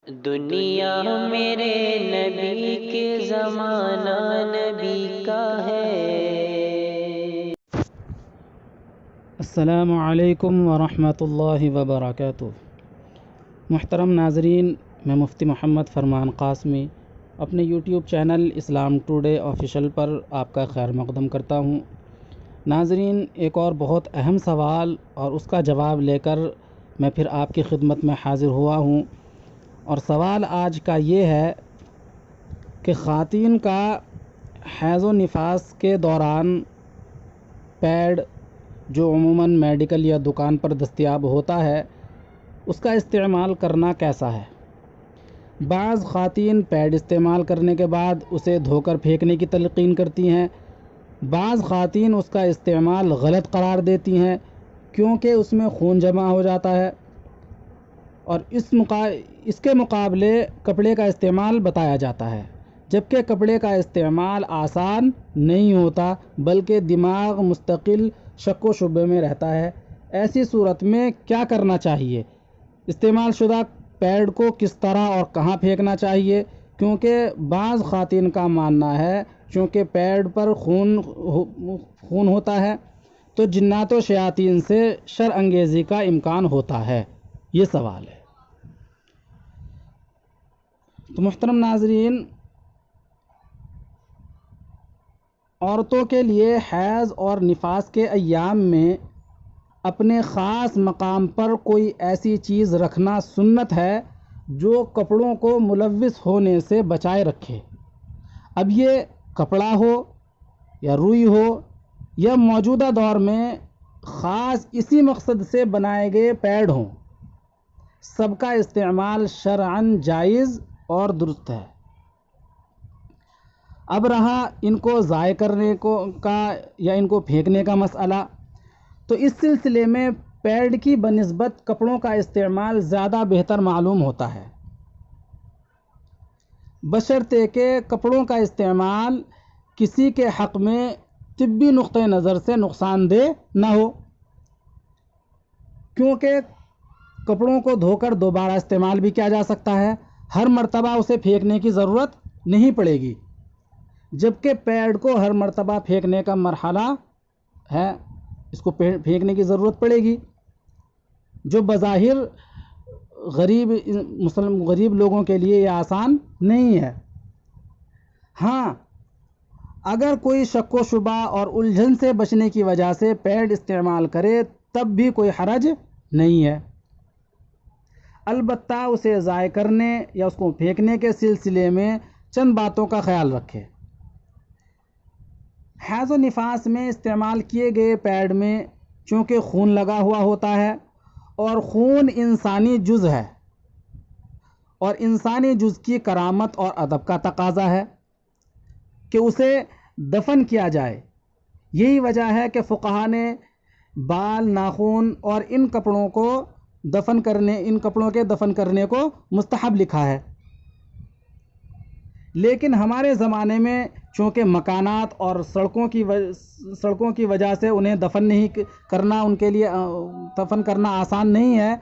دنیا میرے نبی کے زمانہ نبی کا ہے۔ السلام علیکم ورحمۃ اللہ وبرکاتہ۔ محترم ناظرین، میں مفتی محمد فرمان قاسمی اپنے یوٹیوب چینل اسلام ٹوڈے آفیشیل پر آپ کا خیر مقدم کرتا ہوں۔ ناظرین، ایک اور بہت اہم سوال اور اس کا جواب لے کر میں پھر آپ کی خدمت میں حاضر ہوا ہوں، اور سوال آج کا یہ ہے کہ خواتین کا حیض و نفاس کے دوران پیڈ جو عموماً میڈیکل یا دکان پر دستیاب ہوتا ہے، اس کا استعمال کرنا کیسا ہے؟ بعض خواتین پیڈ استعمال کرنے کے بعد اسے دھو کر پھینکنے کی تلقین کرتی ہیں، بعض خواتین اس کا استعمال غلط قرار دیتی ہیں کیونکہ اس میں خون جمع ہو جاتا ہے، اور اس کے مقابلے کپڑے کا استعمال بتایا جاتا ہے، جبکہ کپڑے کا استعمال آسان نہیں ہوتا بلکہ دماغ مستقل شک و شبے میں رہتا ہے۔ ایسی صورت میں کیا کرنا چاہیے؟ استعمال شدہ پیڈ کو کس طرح اور کہاں پھینکنا چاہیے؟ کیونکہ بعض خواتین کا ماننا ہے چونکہ پیڈ پر خون ہوتا ہے تو جنات و شیاطین سے شر انگیزی کا امکان ہوتا ہے۔ یہ سوال ہے۔ تو محترم ناظرین، عورتوں کے لیے حیض اور نفاس کے ایام میں اپنے خاص مقام پر کوئی ایسی چیز رکھنا سنت ہے جو کپڑوں کو ملوث ہونے سے بچائے رکھے۔ اب یہ کپڑا ہو یا روئی ہو یا موجودہ دور میں خاص اسی مقصد سے بنائے گئے پیڈ ہوں، سب کا استعمال شرعاً جائز اور درست ہے۔ اب رہا ان کو ضائع کرنے کا یا ان کو پھینکنے کا مسئلہ، تو اس سلسلے میں پیڈ کی بنسبت کپڑوں کا استعمال زیادہ بہتر معلوم ہوتا ہے، بشرطے کہ کپڑوں کا استعمال کسی کے حق میں طبی نقطۂ نظر سے نقصان دہ نہ ہو، کیونکہ کپڑوں کو دھو کر دوبارہ استعمال بھی کیا جا سکتا ہے، ہر مرتبہ اسے پھینکنے کی ضرورت نہیں پڑے گی، جبکہ پیڈ کو ہر مرتبہ پھینکنے کا مرحلہ ہے، اس کو پھینکنے کی ضرورت پڑے گی، جو بظاہر غریب لوگوں کے لیے یہ آسان نہیں ہے۔ ہاں، اگر کوئی شک و شبہ اور الجھن سے بچنے کی وجہ سے پیڈ استعمال کرے تب بھی کوئی حرج نہیں ہے، البتہ اسے ضائع کرنے یا اس کو پھینکنے کے سلسلے میں چند باتوں کا خیال رکھے۔ حیض و نفاس میں استعمال کیے گئے پیڈ میں چونکہ خون لگا ہوا ہوتا ہے اور خون انسانی جز ہے اور انسانی جز کی کرامت اور ادب کا تقاضا ہے کہ اسے دفن کیا جائے، یہی وجہ ہے کہ فقہا نے بال، ناخن اور ان کپڑوں کے دفن کرنے کو مستحب لکھا ہے۔ لیکن ہمارے زمانے میں چونکہ مکانات اور سڑکوں کی وجہ سے انہیں ان کے لیے دفن کرنا آسان نہیں ہے،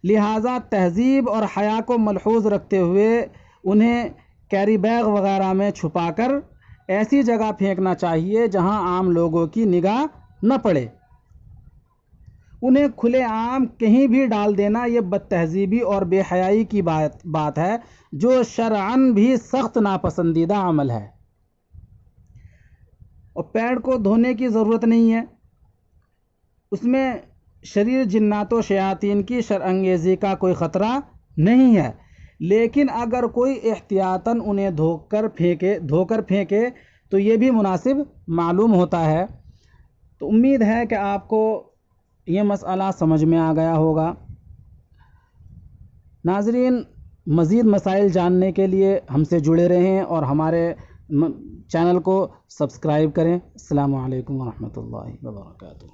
لہٰذا تہذیب اور حیا کو ملحوظ رکھتے ہوئے انہیں کیری بیگ وغیرہ میں چھپا کر ایسی جگہ پھینکنا چاہیے جہاں عام لوگوں کی نگاہ نہ پڑے۔ انہیں کھلے عام کہیں بھی ڈال دینا یہ بد تہذیبی اور بے حیائی کی بات ہے جو شرعاً بھی سخت ناپسندیدہ عمل ہے، اور پیڈ کو دھونے کی ضرورت نہیں ہے، اس میں شریر جنات و شیاطین کی شر انگیزی کا کوئی خطرہ نہیں ہے، لیکن اگر کوئی احتیاطاً انہیں دھو کر پھینکے تو یہ بھی مناسب معلوم ہوتا ہے۔ تو امید ہے کہ آپ کو یہ مسئلہ سمجھ میں آ گیا ہوگا۔ ناظرین، مزید مسائل جاننے کے لیے ہم سے جڑے رہیں اور ہمارے چینل کو سبسکرائب کریں۔ السلام علیکم ورحمۃ اللہ وبرکاتہ۔